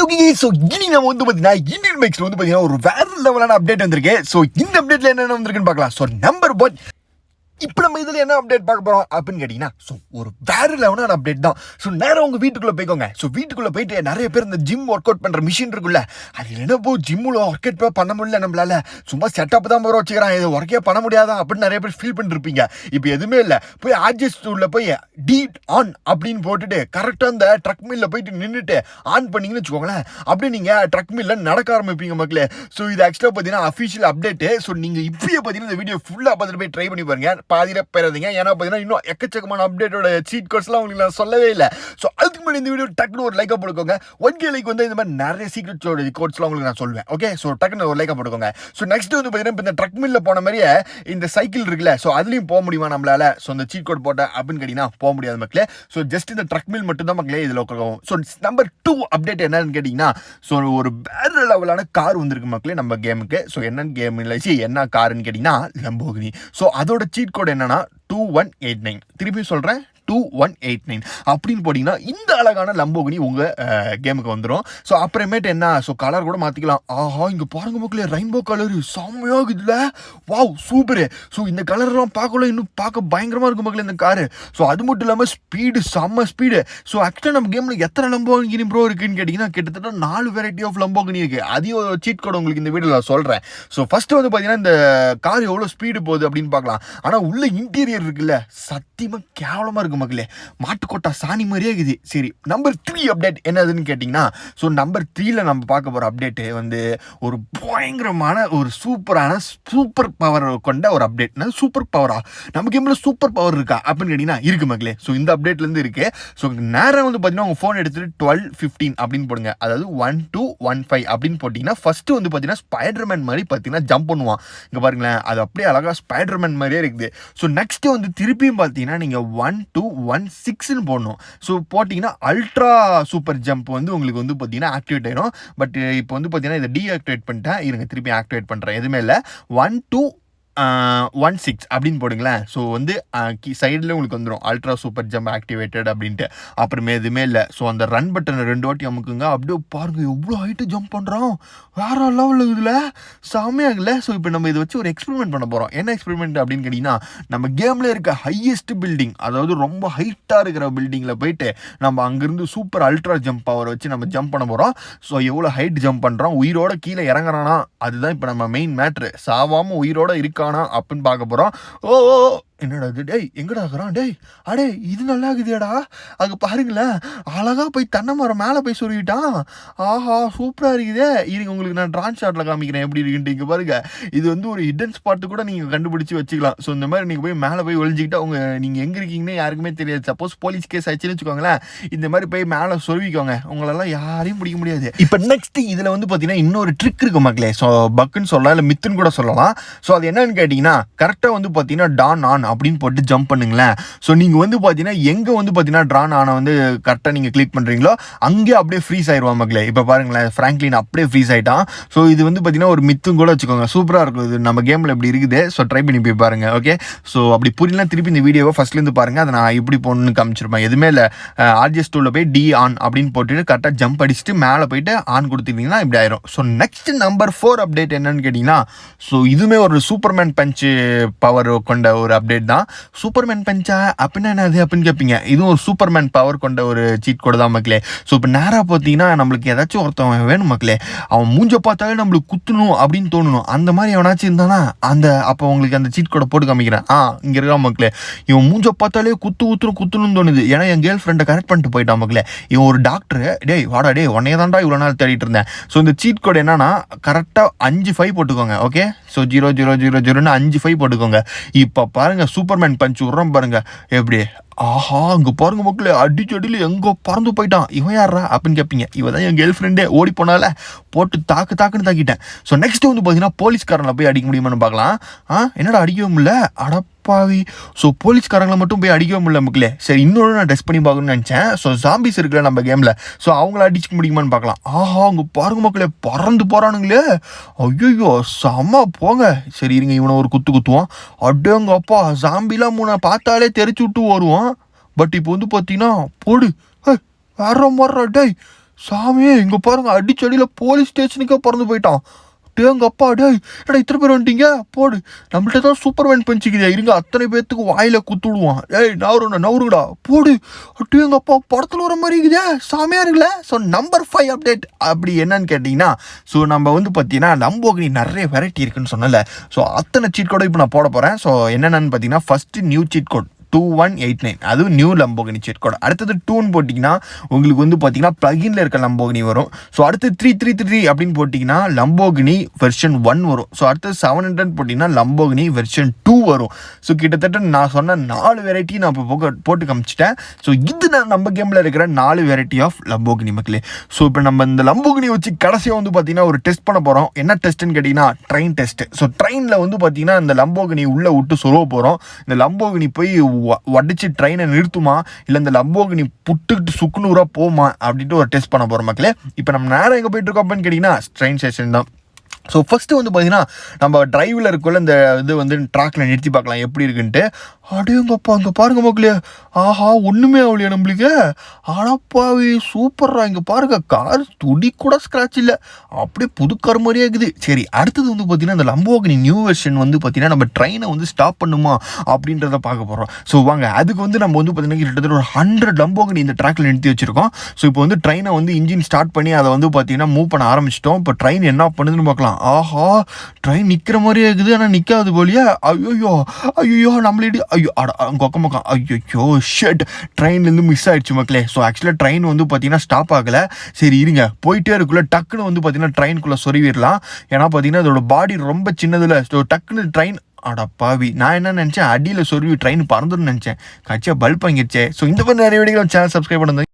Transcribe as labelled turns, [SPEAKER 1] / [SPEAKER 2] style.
[SPEAKER 1] Okay so இனி நம்ம வந்து பார்த்தீங்கன்னா இந்தியன் பைக்ஸில் வந்து பார்த்தீங்கன்னா ஒரு வேற லெவலான அப்டேட் வந்திருக்கு. ஸோ இந்த அப்டேட்ல என்னென்ன வந்திருக்குன்னு பார்க்கலாம். ஸோ நம்பர் 1 இப்போ நம்ம இதில் என்ன அப்டேட் பார்க்க போகிறோம் அப்படின்னு கேட்டிங்கன்னா, ஸோ ஒரு வேறு லெவலான அப்டேட் தான். ஸோ நேரம் உங்கள் வீட்டுக்குள்ளே போய்க்கோங்க. ஸோ வீட்டுக்குள்ளே போயிட்டு நிறைய பேர் இந்த ஜிம் ஒர்க் அவுட் பண்ணுற மிஷின் இருக்குல்ல, அதில் என்ன போ ஜிம்மில் ஒர்க் அவுட் பண்ண முடியல நம்மளால, சும்மா செட்டப் தான் போகிற வச்சுக்கிறான், இது ஒர்க்கே பண்ண முடியாதா அப்படின்னு நிறைய பேர் ஃபீல் பண்ணிருப்பீங்க. இப்போ எதுவுமே இல்லை, போய் ஆர்ஜிஎஸ் டூலில் போய் டீட் ஆன் அப்படின்னு போட்டுட்டு கரெக்டாக அந்த ட்ரக் மில்லில் போயிட்டு நின்றுட்டு ஆன் பண்ணிங்கன்னு வச்சுக்கோங்களேன், அப்படியே நீங்கள் ட்ரக் மில்லில் நடக்க ஆரம்பிப்பீங்க மக்களே. ஸோ இது ஆக்சுவலாக பார்த்தீங்கன்னா அஃபிஷியல் அப்டேட்டு. ஸோ நீங்கள் இப்பயே பார்த்தீங்கன்னா இந்த வீடியோ ஃபுல்லாக பார்த்துட்டு போய் ட்ரை பண்ணி பாருங்க, பாதியில் பெறாதீங்க. ஏன்னா பார்த்தீங்கன்னா இன்னும் எக்கச்சக்கமான அப்டேட்டோட சீட் கோட்ஸ்லாம் உங்களுக்கு நான் சொல்லவே இல்லை. ஸோ அதுக்கு முன்னாடி இந்த வீடியோ டக்குனு ஒரு லைக்காக போட்டுக்கோங்க. 1K லைக் வந்து இந்த மாதிரி நிறைய சீக்ரெட்ஸோட கோட்ஸ்லாம் உங்களுக்கு நான் சொல்லுவேன். ஓகே, ஸோ டக்குனு ஒரு லைக்காக போட்டுக்கோங்க. ஸோ நெக்ஸ்ட் வந்து பார்த்தீங்கன்னா இப்போ இந்த ட்ரக் மில்லில் போன மாதிரியே இந்த சைக்கிள் இருக்குல்ல, ஸோ அதுலேயும் போக முடியுமா நம்மளால? ஸோ இந்த சீட் கோட் போட்ட அப்படின்னு கேட்டிங்கன்னா போக முடியாது மக்களே. ஸோ ஜஸ்ட் இந்த ட்ரக் மில் மட்டும் தான் மக்களே இதில் உட்காரும். ஸோ நம்பர் 2 அப்டேட் என்னன்னு கேட்டிங்கன்னா, ஸோ ஒரு வேற லெவலான கார் வந்திருக்கு மக்களே நம்ம கேமுக்கு. ஸோ என்னன்னு கேம் இல்லை, என்ன காருன்னு கேட்டிங்கன்னா லம்போகினி. ஸோ அதோட சீட் கோட் என்னன்னா 2189. திருப்பி சொல்கிறேன், 2189 அப்படின்னு போட்டிங்கன்னா இந்த அழகான லம்போகினி உங்கள் கேமுக்கு வந்துடும். ஸோ அப்புறமேட்டு என்ன, ஸோ கலர் கூட மாற்றிக்கலாம். ஆஹா, இங்கே பாருங்க மக்களே, ரெயின்போ கலரு செம்மையாக இதில், வாவ் சூப்பரு. ஸோ இந்த கலர்லாம் பார்க்கல இன்னும் பார்க்க பயங்கரமாக இருக்கும் மக்களே இந்த காரு. ஸோ அது மட்டும் இல்லாமல் ஸ்பீடு செம்ம ஸ்பீடு. ஸோ ஆக்சுவலாக நம்ம கேமில் எத்தனை லம்போகினி ப்ரோ இருக்குன்னு கேட்டிங்கன்னா கிட்டத்தட்ட 4 வெரைட்டி ஆஃப் லம்போகினி இருக்குது. அதையும் சீட் கோட் உங்களுக்கு இந்த வீடியோவில் சொல்கிறேன். ஸோ ஃபஸ்ட்டு வந்து பார்த்தீங்கன்னா இந்த கார் எவ்வளோ ஸ்பீடு போகுது அப்படின்னு பார்க்கலாம். ஆனால் உள்ள இன்டீரியர் இருக்குல்ல, சத்தியமாக கேவலமாக இருக்கும் மக்களே, மாட்டுக்கோட்டா சாணி மாதிரியே இருக்குது. சரி, நம்பர் 3 அப்டேட் என்னதுன்னு கேட்டிங்கன்னா, ஸோ நம்பர் 3ல நம்ம பார்க்க போகிற அப்டேட்டு வந்து ஒரு பயங்கரமான ஒரு சூப்பர் பவர் கொண்ட ஒரு அப்டேட். சூப்பர் பவரா? நம்ம கேமில் சூப்பர் பவர் இருக்கா அப்படின்னு கேட்டிங்கன்னா இருக்கு மக்களே. ஸோ இந்த அப்டேட்லேருந்து இருக்கு. ஸோ நேரம் வந்து பார்த்தீங்கன்னா உங்கள் ஃபோன் எடுத்துகிட்டு 1215 அப்படின்னு போடுங்க, அதாவது 1215 அப்படின்னு போட்டிங்கன்னா ஃபஸ்ட்டு வந்து பார்த்தீங்கன்னா ஸ்பைடர்மேன் மாதிரி பார்த்தீங்கன்னா ஜம்ப் பண்ணுவான். இங்கே பாருங்களேன், அது அப்படியே அழகாக ஸ்பைடர்மேன் மாதிரியே இருக்குது. ஸோ நெக்ஸ்ட்டு வந்து திருப்பியும் பார்த்தீங்கன்னா நீங்கள் 1216ன்னு போடணும். ஸோ போட்டிங்கன்னா அல்ட்ரா சூப்பர் ஜம்ப் வந்து உங்களுக்கு வந்து பார்த்தீங்கன்னா ஆக்டிவேட் ஆயிடும். பட் இப்போ வந்து பார்த்தீங்கன்னா இதை டீஆக்டிவேட் பண்ணிட்டேன், இருங்க திருப்பி ஆக்டிவேட் பண்ணுறேன். எதுவுமே இல்லை, 1216 அப்படின்னு போடுங்களேன். ஸோ வந்து சைடில் உங்களுக்கு வந்துடும் அல்ட்ரா சூப்பர் ஜம்ப் ஆக்டிவேட்டட் அப்படின்ட்டு. அப்புறமே எதுவுமே இல்லை. ஸோ அந்த ரன் பட்டனை 2 வாட்டி அமுக்குங்க, அப்படியே பாருங்க எவ்வளோ ஹைட்டு ஜம்ப் பண்ணுறோம், வேற லெவலில் இதில் செம்மையாகல. ஸோ இப்போ நம்ம இதை வச்சு ஒரு எக்ஸ்பெரிமெண்ட் பண்ண போகிறோம். என்ன எக்ஸ்பெரிமெண்ட் அப்படின்னு கேட்டிங்கன்னா, நம்ம கேமில் இருக்க ஹையஸ்ட் பில்டிங், அதாவது ரொம்ப ஹைட்டாக இருக்கிற பில்டிங்கில் போயிட்டு நம்ம அங்கேருந்து சூப்பர் அல்ட்ரா ஜம்ப் பவர் வச்சு நம்ம ஜம்ப் பண்ண போகிறோம். ஸோ எவ்வளோ ஹைட் ஜம்ப் பண்ணுறோம், உயிரோட கீழே இறங்குறானா, அதுதான் இப்போ நம்ம மெயின் மேட்ரு. சாவாமல் உயிரோட இருக்கானா அப்படின்னு பார்க்க போகிறோம். ஓ என்னடா இது, டேய் எங்கடா இருக்கிறான், டேய் அடே இது நல்லா இருக்குதுடா, அங்கே பாருங்களேன் அழகாக போய் தென்னை மரம் மேலே போய் சொல்லிட்டான். ஆஹா சூப்பராக இருக்குதே. இருங்க உங்களுக்கு நான் ட்ரான் ஷாட்டில் காமிக்கிறேன் எப்படி இருக்குன்ட்டு. இங்கே பாருங்க, இது வந்து ஒரு ஹிடன் ஸ்பாட்டு கூட நீங்கள் கண்டுபிடிச்சி வச்சுக்கலாம். ஸோ இந்த மாதிரி நீங்கள் போய் மேலே போய் ஒழிஞ்சிக்கிட்டா நீங்கள் எங்கே இருக்கீங்கன்னு யாருக்குமே தெரியாது. சப்போஸ் போலீஸ் கேஸ் ஆச்சுன்னு வச்சுக்கோங்களேன், இந்த மாதிரி போய் மேலே சொல்லிக்கோங்க, உங்களெல்லாம் யாரையும் பிடிக்க முடியாது. இப்போ நெக்ஸ்ட் இதில் வந்து பார்த்தீங்கன்னா இன்னொரு ட்ரிக் இருக்கு மக்களே. ஸோ பக்குன்னு சொல்லலாம், இல்லை மித்துன்னு கூட சொல்லலாம். ஸோ அது என்னன்னு கேட்டிங்கன்னா, கரெக்டாக வந்து பார்த்தீங்கன்னா டான் ஆன் அப்படின்னு போட்டு ஜம்ப் பண்ணுங்களேன். ஸோ நீங்கள் வந்து பார்த்தீங்கன்னா எங்கே வந்து பார்த்தீங்கன்னா ட்ரான் ஆன வந்து கரெக்டாக நீங்கள் கிளிக் பண்ணுறீங்களோ அங்கேயே அப்படியே ஃப்ரீஸ் ஆயிடுவான் மக்களே. இப்போ பாருங்களேன், ஃப்ராங்க்லின் அப்படியே ஃப்ரீஸ் ஆகிட்டான். ஸோ இது வந்து பார்த்தீங்கன்னா ஒரு மித்தும் கூட வச்சுக்கோங்க, சூப்பராக இருக்கும். இது நம்ம கேமில் எப்படி இருக்குது. ஸோ ட்ரை பண்ணி போய் பாருங்கள். ஓகே, ஸோ அப்படி புரியலாம் திருப்பி இந்த வீடியோவை ஃபஸ்ட்லேருந்து பாருங்கள், அதை நான் இப்படி போகணுன்னு காமிச்சிருப்பேன். எதுவுமே இல்லை, ஆர்ஜிஎஸ் டூவில் போய் டி ஆன் அப்படின்னு போட்டுட்டு கரெக்டாக ஜம்ப் அடிச்சுட்டு மேலே போயிட்டு ஆன் கொடுத்துட்டீங்கன்னா இப்படி ஆயிரும். ஸோ நெக்ஸ்ட் நம்பர் 4 அப்டேட் என்னன்னு கேட்டிங்கன்னா, ஸோ இதுவுமே ஒரு சூப்பர்மேன் பஞ்சு பவர் கொண்ட ஒரு அப்டேட் தான். சூப்பர்மேன் பஞ்சா அப்படின்னா என்னது அப்படின்னு கேட்பீங்க. இதுவும் ஒரு சூப்பர்மேன் பவர் கொண்ட ஒரு சீட் கோடு தான் மக்களே. ஸோ இப்போ நேராக பார்த்தீங்கன்னா நம்மளுக்கு ஏதாச்சும் ஒருத்தவன் வேணும் மக்களே, அவன் மூஞ்ச பார்த்தாலே நம்மளுக்கு குத்தணும் அப்படின்னு தோணணும். அந்த மாதிரி எவனாச்சும் இருந்தானா அப்போ உங்களுக்கு அந்த சீட் கோடை போட்டு காமிக்கிறேன். இங்கே இருக்கா மக்களே, இவன் மூஞ்ச பார்த்தாலே குத்தணும்னு தோணுது. ஏன்னா என் கேர்ள் ஃப்ரெண்டை கரெக்ட் பண்ணிட்டு போயிட்டான் மக்களே. இவன் ஒரு டாக்டர், டேய் வாடா டே உன்னையே தான்டா இவ்வளோ நாள் தேடிட்டு இருந்தேன். ஸோ இந்த சீட் கோடு என்னன்னா கரெக்டாக 5 போட்டுக்கோங்க. ஓகே, ஸோ 0000ன்னு 5 போட்டுக்கோங்க. இப்போ பாருங்க சூப்பர்மேன் பஞ்ச் விட்றோம் பாருங்க எப்படி. ஆஹா, இங்கே பாருங்க மக்களே, அடிச்சடியில் எங்கே பறந்து போயிட்டான். இவன் யாரா அப்படின்னு கேட்பீங்க. இவன் தான் என் கேர்ள் ஃப்ரெண்டே, ஓடி போனால போட்டு தாக்குன்னு தாக்கிட்டேன். ஸோ நெக்ஸ்ட் வந்து பார்த்தீங்கன்னா போலீஸ்காரங்களை போய் அடிக்க முடியுமான்னு பார்க்கலாம். என்னடா அடிக்கவே முடியல, அடப்பாவி. ஸோ போலீஸ்காரங்களை மட்டும் போய் அடிக்கவே முடியல மக்களே. சரி, இன்னொன்று நான் டெஸ்ட் பண்ணி பார்க்கணும்னு நினச்சேன். ஸோ ஜாம்பிஸ் இருக்குல்ல நம்ம கேமில், ஸோ அவங்கள அடிச்சுக்க முடியுமான்னு பார்க்கலாம். ஆஹா, இங்கே பாருங்க மக்களே, பறந்து போகிறானுங்களே. ஐயோ செம்ம போங்க. சரி இருங்க, இவனை ஒரு குத்துவான். அடேங்க அப்பா, ஜாம்பிலாம் பார்த்தாலே தெரிச்சு விட்டு வருவான். பட் இப்போ வந்து பார்த்தீங்கன்னா போடு வேற டேய் சாமியே இங்கே பாருங்க அடிச்சடியில் போலீஸ் ஸ்டேஷனுக்கே பறந்து போயிட்டான். எங்க அப்பா டேய் ஏடா இத்தனை பேர் வந்துட்டீங்க போடு, நம்மள்ட்ட தான் சூப்பர்மேன் பஞ்சுக்குதே, இருங்க அத்தனை பேர்த்துக்கு வாயில குத்துடுவான். ஏய் நவருங்கடா போடு. அட்டு எங்க அப்பா படத்தில் வர மாதிரி இருக்குதே, சாமியா இருக்குல்ல. ஸோ நம்பர் 5 அப்டேட் அப்படி என்னன்னு கேட்டிங்கன்னா, ஸோ நம்ம வந்து பார்த்தீங்கன்னா லம்போகினி நிறைய வெரைட்டி இருக்குன்னு சொன்னல. ஸோ அத்தனை சீட் கோடை இப்போ நான் போட போகிறேன். ஸோ என்னென்னு பார்த்தீங்கன்னா, ஃபஸ்ட்டு நியூ சீட் கோட் 2189, அதுவும் நியூ லம்போகினி சீட் கோட். அடுத்தது 2ன்னு போட்டிங்கன்னா உங்களுக்கு வந்து பார்த்தீங்கன்னா ப்ளகின்ல இருக்க லம்போகினி வரும். ஸோ அடுத்து 333 அப்படின்னு போட்டிங்கன்னா லம்போகினி வெர்ஷன் 1 வரும். ஸோ அடுத்து 700 போட்டிங்கன்னா லம்போகினி வெர்ஷன் 2 வரும். ஸோ கிட்டத்தட்ட நான் சொன்ன 4 வெரைட்டி நான் இப்போ போட்டு காமிச்சிட்டேன். ஸோ இது நான் நம்ம கேமில் இருக்கிற 4 வெரைட்டி ஆஃப் லம்போகினி மக்களே. ஸோ இப்போ நம்ம இந்த லம்போகினி வச்சு கடைசியாக வந்து பார்த்தீங்கன்னா ஒரு டெஸ்ட் பண்ண போகிறோம். என்ன டெஸ்ட்டுன்னு கேட்டிங்கன்னா ட்ரெயின் டெஸ்ட். ஸோ ட்ரெயினில் வந்து பார்த்தீங்கன்னா இந்த லம்போகினி உள்ளே விட்டு சொருவ போகிறோம். இந்த லம்போகினி போய் உடச்சி ட்ரெயினை நிறுத்துமா, இல்லை இந்த லம்போகினி புட்டுக்கிட்டு சுக்குநூறாக போமா அப்படின்ட்டு ஒரு டெஸ்ட் பண்ண போகிறோம் மக்களே. இப்போ நம்ம நேரம் எங்கே போயிட்டு இருக்கோம் அப்படின்னு கேட்டிங்கன்னா ட்ரெயின் ஸ்டேஷன் தான். ஸோ ஃபஸ்ட்டு வந்து பார்த்தீங்கன்னா நம்ம டிரைவில் இருக்குள்ள இந்த இது வந்து ட்ராக்கில் நிறுத்தி பார்க்கலாம் எப்படி இருக்குன்ட்டு. அடேங்கப்பா இங்கே பாருங்க மக்களே, ஆஹா ஒன்றுமே ஆகலையா நம்மளுக்கு. ஆனாப்பாவி சூப்பர்ரா, இங்கே பாருங்க கார் துடி கூட ஸ்க்ராட்ச் இல்லை, அப்படியே புது கார் மாதிரியே இருக்குது. சரி அடுத்தது வந்து பார்த்தீங்கன்னா இந்த லம்போகினி நியூ வெர்ஷன் வந்து பார்த்தீங்கன்னா நம்ம ட்ரெயினை வந்து ஸ்டாப் பண்ணுமா அப்படின்றத பார்க்க போகிறோம். ஸோ வாங்க அதுக்கு வந்து நம்ம வந்து பார்த்தீங்கன்னா கிட்டத்தட்ட ஒரு 100 லம்போகினி இந்த ட்ராக்கில் நிறுத்தி வச்சுருக்கோம். ஸோ இப்போ வந்து ட்ரெயினை வந்து இன்ஜின் ஸ்டார்ட் பண்ணி அதை வந்து பார்த்தீங்கன்னா மூவ் பண்ண ஆரம்பிச்சிட்டோம். இப்போ ட்ரெயின் என்ன பண்ணுதுன்னு பார்க்கலாம். ஆஹா ட்ரெயின் நிற்கிற மாதிரியே இருக்குது, ஆனால் நிற்காது போலியே. ஐயோ நம்மளே ஐயோ கொக்கமக்கம் ஐயோ ஷெட், ட்ரெயின்லேருந்து மிஸ் ஆகிடுச்சு மக்களே. ஸோ ஆக்சுவலாக ட்ரெயின் வந்து பார்த்தீங்கன்னா ஸ்டாப் ஆகலை. சரி இருங்க போயிட்டே இருக்குள்ள டக்குன்னு வந்து பார்த்தீங்கன்னா ட்ரெயின்குள்ளே சொருவிடலாம். ஏன்னா பார்த்தீங்கன்னா அதோட பாடி ரொம்ப சின்னதில். ஸோ டக்குன்னு ட்ரெயின் அடப்பாவி நான் என்ன நினச்சேன் அடியில் சொருவி ட்ரெயின் பறந்துன்னு நினச்சேன், கட்சியாக பல்ப் வாங்கிடுச்சே. ஸோ இந்த மாதிரி நிறைய வீடியோ சேனல் சப்ஸ்கிரைப் பண்ணுங்க.